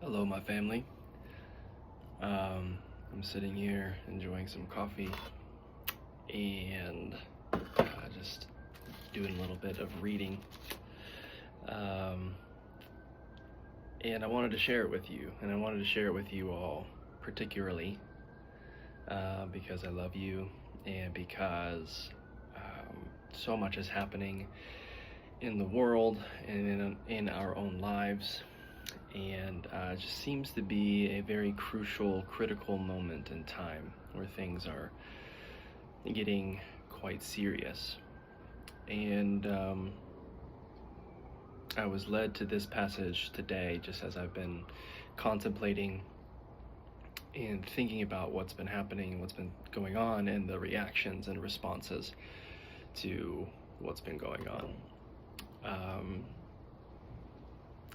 Hello, my family. I'm sitting here enjoying some coffee and just doing a little bit of reading. Um, and I wanted to share it with you, and I wanted to share it with you all, particularly because I love you and because so much is happening in the world and in our own lives. And it just seems to be a very crucial, critical moment in time where things are getting quite serious. And I was led to this passage today just as I've been contemplating and thinking about what's been happening, what's been going on, and the reactions and responses to what's been going on.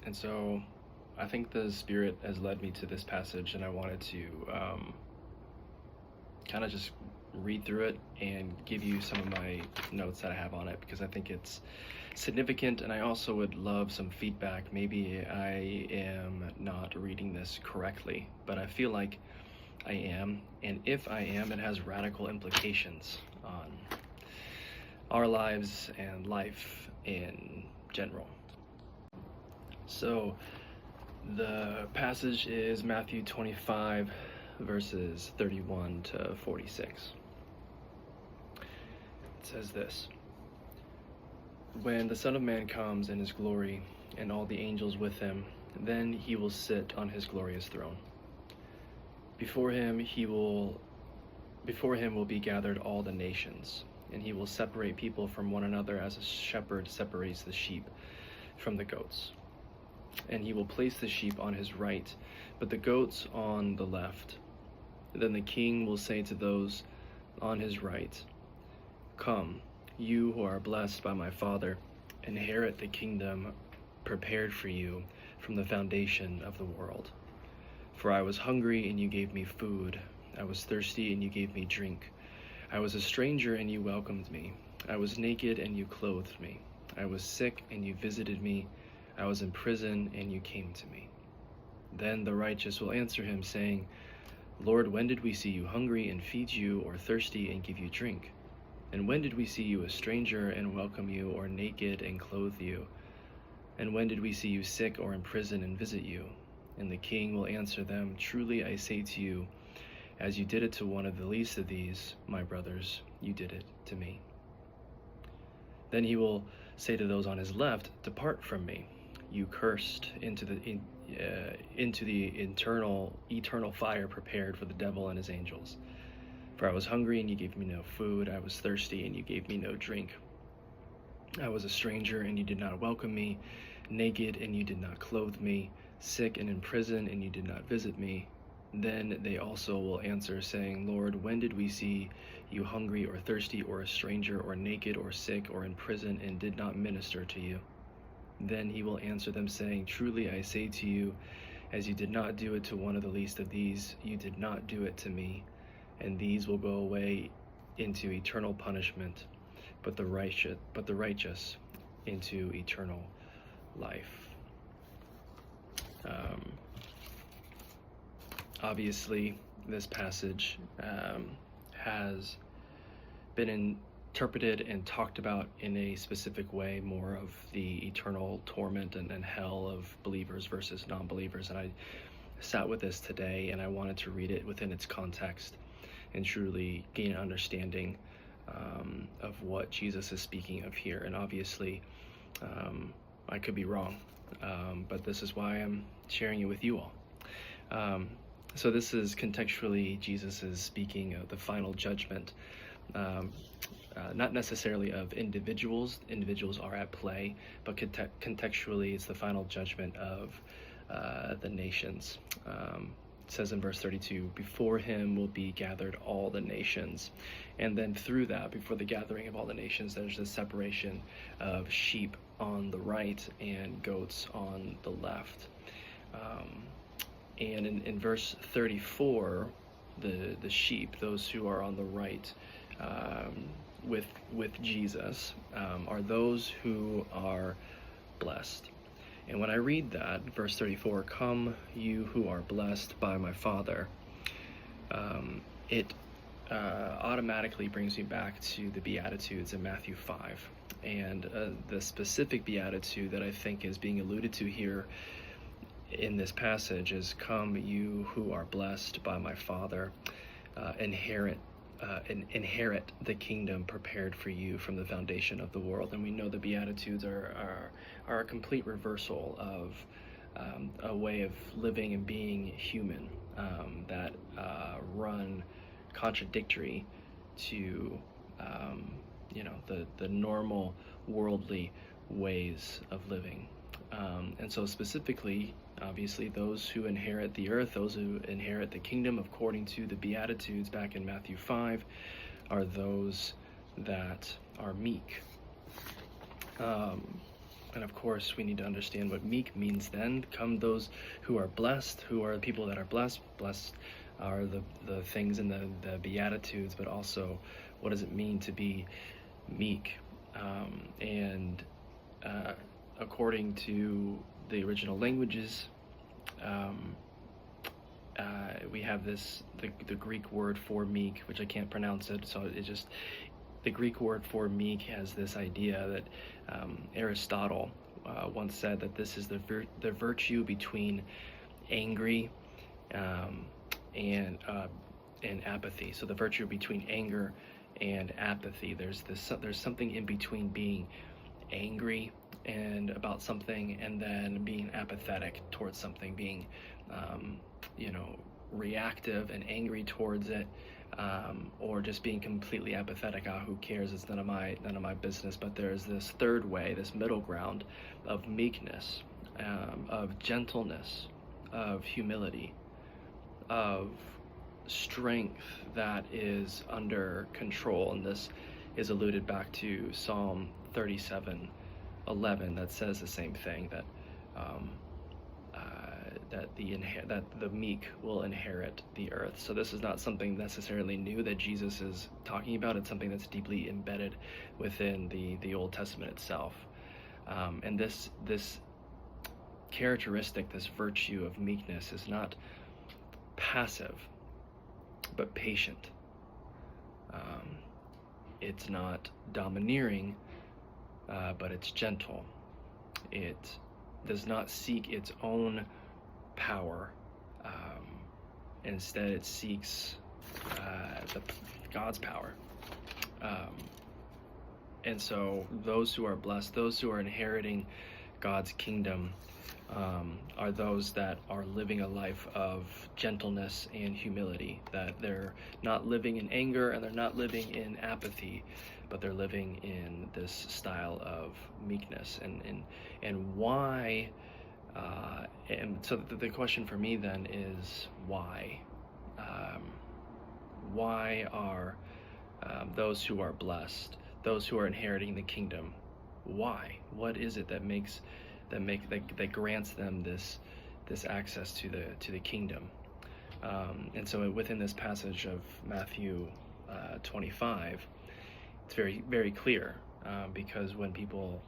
And so I think the Spirit has led me to this passage, and I wanted to kind of just read through it and give you some of my notes that I have on it, because I think it's significant, and I also would love some feedback. Maybe I am not reading this correctly, but I feel like I am, and if I am, it has radical implications on our lives and life in general. So the passage is Matthew 25, verses 31 to 46. It says this: "When the Son of Man comes in his glory, and all the angels with him, then he will sit on his glorious throne. Before him will be gathered all the nations, and he will separate people from one another as a shepherd separates the sheep from the goats. And he will place the sheep on his right, but the goats on the left. Then the king will say to those on his right, 'Come, you who are blessed by my Father, inherit the kingdom prepared for you from the foundation of the world. For I was hungry, and you gave me food. I was thirsty, and you gave me drink. I was a stranger, and you welcomed me. I was naked, and you clothed me. I was sick, and you visited me. I was in prison, and you came to me.' Then the righteous will answer him, saying, 'Lord, when did we see you hungry and feed you, or thirsty and give you drink? And when did we see you a stranger and welcome you, or naked and clothe you? And when did we see you sick or in prison and visit you?' And the king will answer them, 'Truly I say to you, as you did it to one of the least of these, my brothers, you did it to me.' Then he will say to those on his left, 'Depart from me, you cursed, into the eternal fire prepared for the devil and his angels. For I was hungry, and you gave me no food. I was thirsty, and you gave me no drink. I was a stranger, and you did not welcome me. Naked, and you did not clothe me. Sick and in prison, and you did not visit me.' Then they also will answer, saying, 'Lord, when did we see you hungry or thirsty or a stranger or naked or sick or in prison and did not minister to you?' Then he will answer them, saying, 'Truly I say to you, as you did not do it to one of the least of these, you did not do it to me.' And these will go away into eternal punishment, but the righteous into eternal life." Obviously, this passage has been interpreted and talked about in a specific way, more of the eternal torment and hell of believers versus non-believers. And I sat with this today, and I wanted to read it within its context and truly gain an understanding of what Jesus is speaking of here. And obviously, I could be wrong, but this is why I'm sharing it with you all. So this is contextually, Jesus is speaking of the final judgment, not necessarily of individuals. Individuals are at play, but contextually, it's the final judgment of the nations. It says in verse 32, "Before him will be gathered all the nations." And then through that, before the gathering of all the nations, there's the separation of sheep on the right and goats on the left. And in verse 34, the sheep, those who are on the right with Jesus, are those who are blessed. And when I read that, verse 34, come you who are blessed by my Father, it automatically brings me back to the Beatitudes in Matthew 5. And the specific Beatitude that I think is being alluded to here in this passage is, come you who are blessed by my Father, inherit the kingdom prepared for you from the foundation of the world. And we know the Beatitudes are a complete reversal of a way of living and being human that run contradictory to the normal worldly ways of living. And so specifically, obviously, those who inherit the earth, those who inherit the kingdom according to the Beatitudes back in Matthew 5, are those that are meek. And of course, we need to understand what meek means then. Come those who are blessed. Who are the people that are blessed? Blessed are the things in the Beatitudes, but also what does it mean to be meek? According to the original languages, we have the Greek word for meek, which I can't pronounce it, so the Greek word for meek has this idea that Aristotle once said that this is the virtue between angry and apathy. So the virtue between anger and apathy. There's something in between being angry and about something and then being apathetic towards something, being reactive and angry towards it, or just being completely apathetic. Who cares? It's none of my business. But there's this third way, this middle ground of meekness, of gentleness, of humility, of strength that is under control. And this is alluded back to Psalm 37:11 that says the same thing, that that the meek will inherit the earth. So this is not something necessarily new that Jesus is talking about. It's something that's deeply embedded within the Old Testament itself. And this characteristic, this virtue of meekness, is not passive, but patient. It's not domineering, but it's gentle. It does not seek its own power. Instead, it seeks God's power. And so those who are blessed, those who are inheriting God's kingdom, are those that are living a life of gentleness and humility, that they're not living in anger and they're not living in apathy, but they're living in this style of meekness. And why, and so the question for me then is why? Why are those who are blessed, those who are inheriting the kingdom, why? What is it that grants them this access to the kingdom? And so within this passage of Matthew 25, it's very, very clear, because when people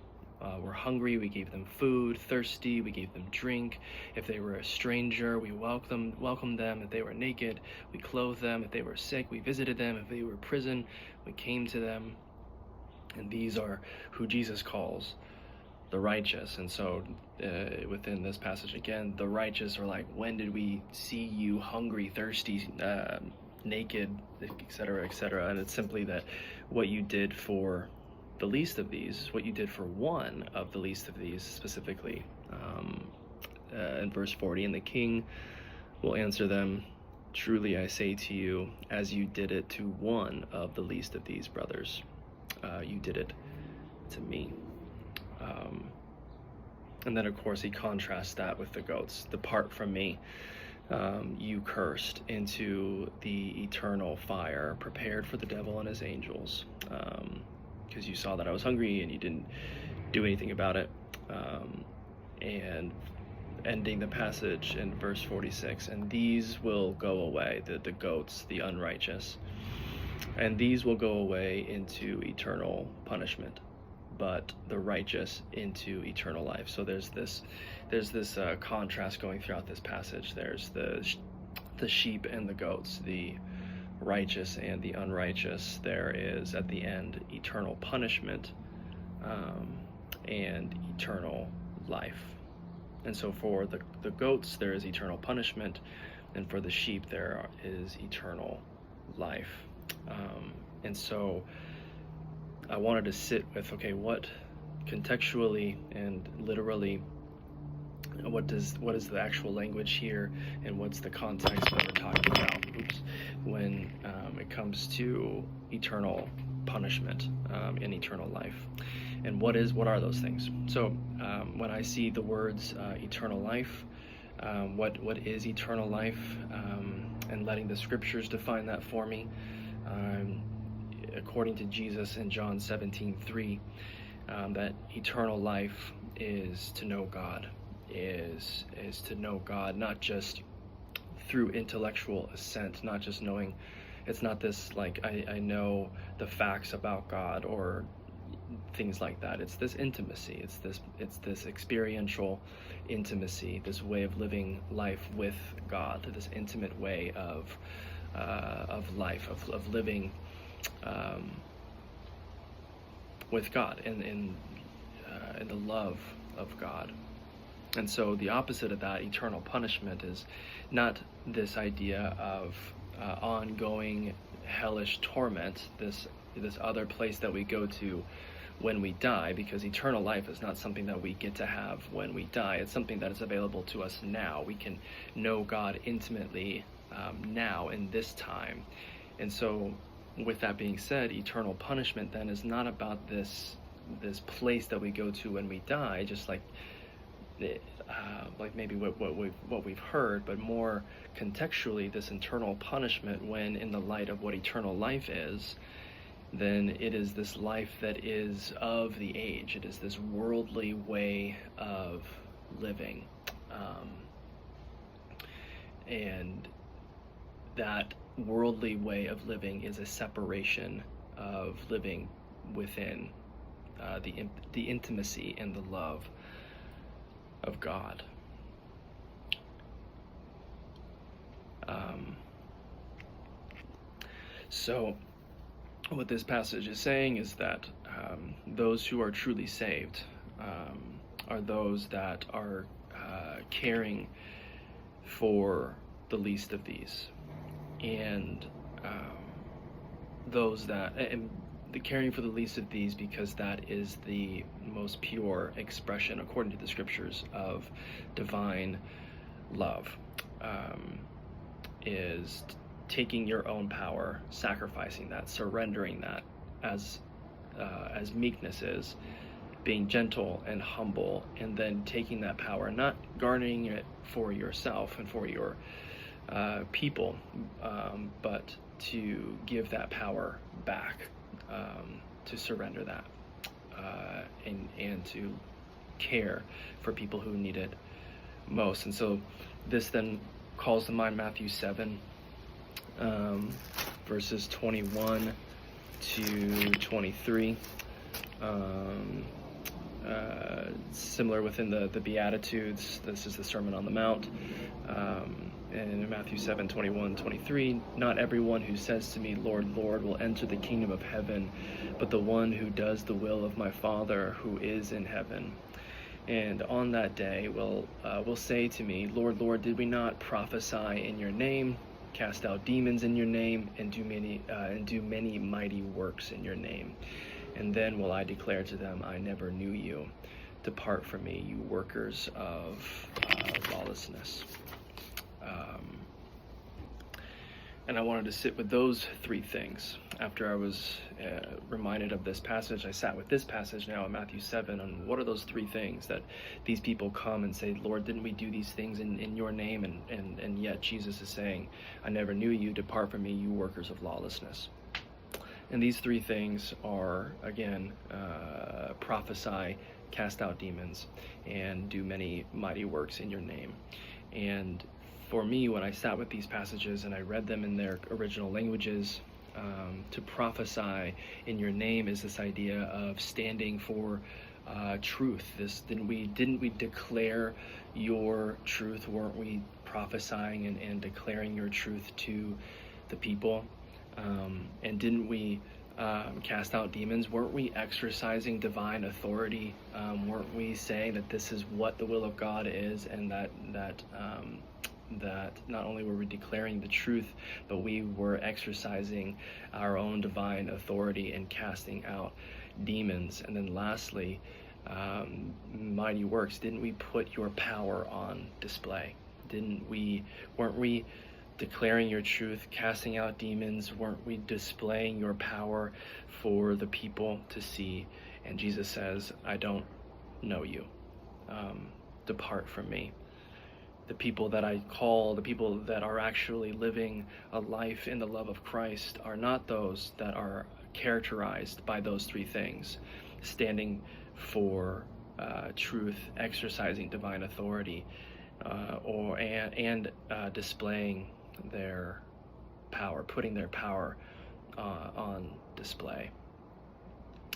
were hungry, we gave them food; thirsty, we gave them drink. If they were a stranger, we welcomed them. If they were naked, we clothed them. If they were sick, we visited them. If they were in prison, we came to them. And these are who Jesus calls the righteous. And so within this passage again, the righteous are like, when did we see you hungry, thirsty, naked, etc., etc.? And it's simply that what you did for the least of these, what you did for one of the least of these specifically. In verse 40, and the king will answer them, truly I say to you, as you did it to one of the least of these brothers, you did it to me. And then of course he contrasts that with the goats. Depart from me, you cursed, into the eternal fire prepared for the devil and his angels, because you saw that I was hungry and you didn't do anything about it. And ending the passage in verse 46, and these will go away, the goats, the unrighteous, and these will go away into eternal punishment, but the righteous into eternal life. So there's this contrast going throughout this passage. There's the sheep and the goats, the righteous and the unrighteous. There is at the end eternal punishment and eternal life. And so for the goats there is eternal punishment, and for the sheep there is eternal life. And so I wanted to sit with, okay, what contextually and literally, what is the actual language here, and what's the context that we're talking about when it comes to eternal punishment and eternal life, and what are those things? So when I see the words eternal life, what is eternal life, and letting the scriptures define that for me, according to Jesus in John 17:3, that eternal life is to know God, is to know God, not just through intellectual assent, not just knowing. It's not this like I know the facts about God or things like that. It's this intimacy. It's this experiential intimacy, this way of living life with God, this intimate way of life, of living with God in the love of God. And so the opposite of that, eternal punishment, is not this idea of ongoing hellish torment, this other place that we go to when we die, because eternal life is not something that we get to have when we die. It's something that is available to us now. We can know God intimately now in this time. And so with that being said, eternal punishment then is not about this place that we go to when we die, just like maybe what we've heard, but more contextually, this eternal punishment, when in the light of what eternal life is, then it is this life that is of the age. It is this worldly way of living, and that worldly way of living is a separation of living within the intimacy and the love of God. So what this passage is saying is that those who are truly saved are those that are caring for the least of these, and those that, and the caring for the least of these, because that is the most pure expression, according to the scriptures, of divine love, is taking your own power, sacrificing that, surrendering that, as meekness is, being gentle and humble, and then taking that power, not garnering it for yourself and for your people, but to give that power back, to surrender that, and to care for people who need it most. And so this then calls to mind Matthew 7, verses 21 to 23. Similar within the Beatitudes, this is the Sermon on the Mount. And in Matthew 7, 21, 23, not everyone who says to me, Lord, Lord, will enter the kingdom of heaven, but the one who does the will of my Father who is in heaven. And on that day will say to me, Lord, Lord, did we not prophesy in your name, cast out demons in your name, and do many mighty works in your name? And then will I declare to them, I never knew you. Depart from me, you workers of lawlessness. And I wanted to sit with those three things. After I was reminded of this passage, I sat with this passage now in Matthew 7 on what are those three things that these people come and say, Lord, didn't we do these things in your name? And yet Jesus is saying, I never knew you. Depart from me, you workers of lawlessness. And these three things are, again, prophesy, cast out demons, and do many mighty works in your name. And for me, when I sat with these passages and I read them in their original languages, To prophesy in your name is this idea of standing for truth. Didn't we declare your truth? Weren't we prophesying and declaring your truth to the people? And didn't we cast out demons? Weren't we exercising divine authority? Weren't we saying that this is what the will of God is, and that not only were we declaring the truth, but we were exercising our own divine authority and casting out demons? And then lastly, mighty works. Didn't we put your power on display? Weren't we declaring your truth, casting out demons? Weren't we displaying your power for the people to see? And Jesus says, I don't know you. Depart from me. The people that I call, the people that are actually living a life in the love of Christ, are not those that are characterized by those three things: standing for truth, exercising divine authority, and displaying their power, putting their power on display.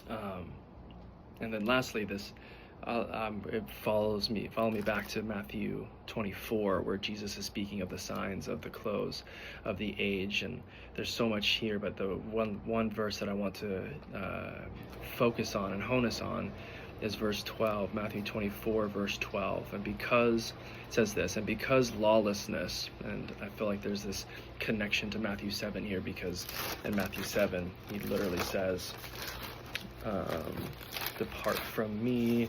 And then lastly, follow me back to Matthew 24, where Jesus is speaking of the signs of the close of the age. And there's so much here, but the one verse that I want to focus on and hone us on is verse 12, Matthew 24, verse 12. And because, it says this, and because lawlessness, and I feel like there's this connection to Matthew 7 here, because in Matthew 7, he literally says, depart from me,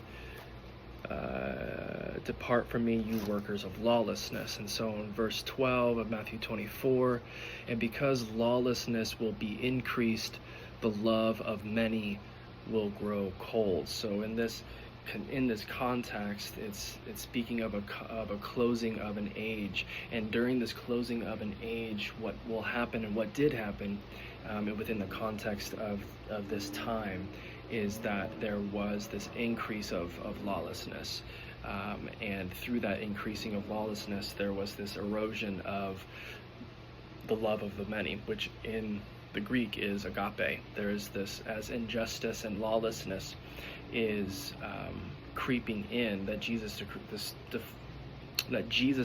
you workers of lawlessness. And so in verse 12 of Matthew 24, and because lawlessness will be increased, the love of many will grow cold. So in this context, it's speaking of a closing of an age. And during this closing of an age, what will happen, and what did happen within the context of this time, is that there was this increase of lawlessness. And through that increasing of lawlessness, there was this erosion of the love of the many, which in the Greek is agape. There is this, as injustice and lawlessness is creeping in, that Jesus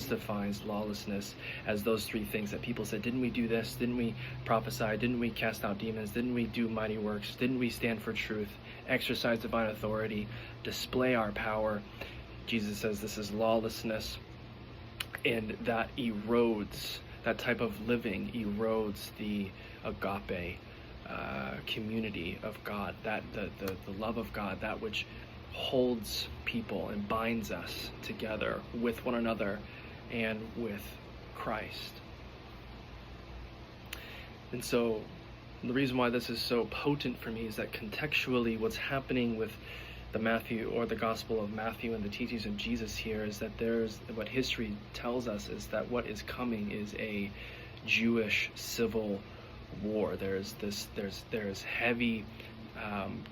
defines lawlessness as those three things that people said, didn't we do this? Didn't we prophesy? Didn't we cast out demons? Didn't we do mighty works? Didn't we stand for truth, exercise divine authority, display our power? Jesus says this is lawlessness, and that erodes, that type of living erodes the agape community of God, that the love of God, that which holds people and binds us together with one another and with Christ. And so the reason why this is so potent for me is that contextually what's happening with the Matthew, or the Gospel of Matthew, and the teachings of Jesus here is that what history tells us is that what is coming is a Jewish civil war. There's heavy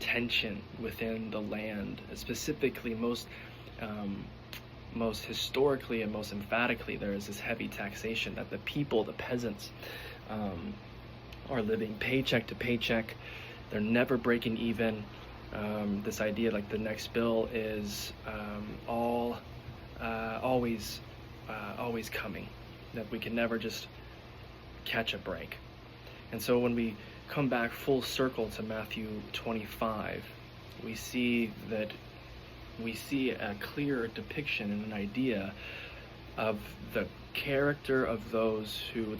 tension within the land, specifically most historically and most emphatically. There is this heavy taxation that the people, the peasants, are living paycheck to paycheck. They're never breaking even. This idea, like the next bill is always coming, that we can never just catch a break. And so when we come back full circle to Matthew 25, we see a clear depiction and an idea of the character of the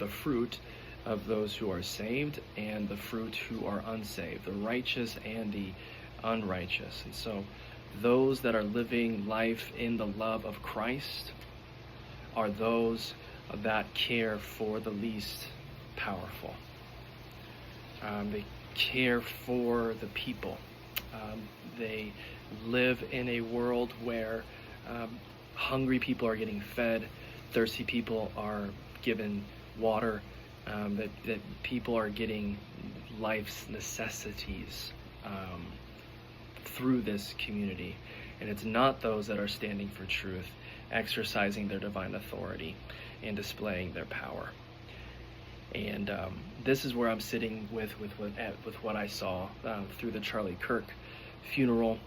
fruit of those who are saved, and the fruit who are unsaved, the righteous and the unrighteous. And so those that are living life in the love of Christ are those that care for the least powerful. They care for the people. They live in a world where hungry people are getting fed, thirsty people are given water, that people are getting life's necessities through this community. And it's not those that are standing for truth, exercising their divine authority and displaying their power. And this is where I'm sitting with what I saw through the Charlie Kirk funeral,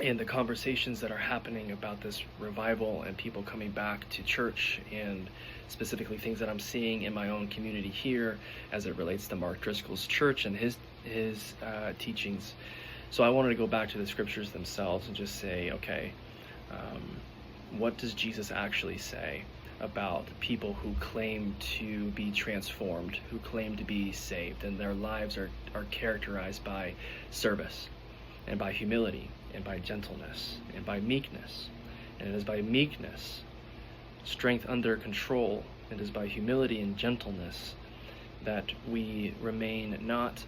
and the conversations that are happening about this revival and people coming back to church, and specifically things that I'm seeing in my own community here as it relates to Mark Driscoll's church and his teachings. So I wanted to go back to the scriptures themselves and just say, okay, what does Jesus actually say about people who claim to be transformed, who claim to be saved, and their lives are characterized by service and by humility and by gentleness and by meekness. And it is by meekness, strength under control, it is by humility and gentleness that we remain not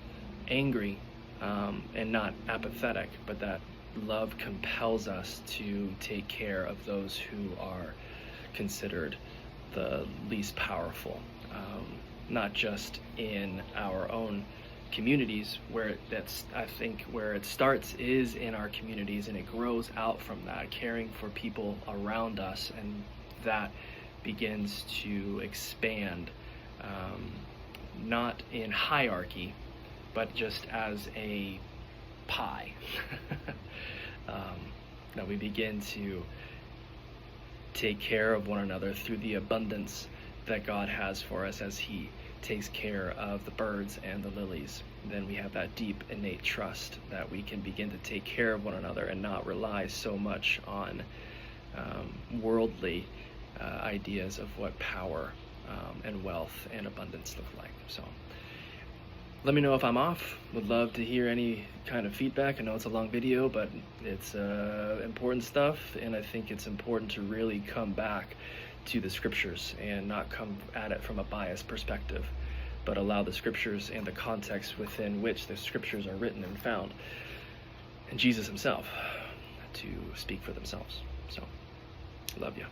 angry and not apathetic, but that love compels us to take care of those who are considered the least powerful, not just in our own communities, where I think where it starts is in our communities, and it grows out from that, caring for people around us, and that begins to expand, not in hierarchy, but just as a pie. That we begin to take care of one another through the abundance that God has for us as He takes care of the birds and the lilies. Then we have that deep innate trust that we can begin to take care of one another and not rely so much on worldly ideas of what power and wealth and abundance look like. So let me know if I'm off. Would love to hear any kind of feedback. I know it's a long video, but it's important stuff, and I think it's important to really come back to the scriptures and not come at it from a biased perspective, but allow the scriptures and the context within which the scriptures are written and found, and Jesus himself, to speak for themselves. So, love you.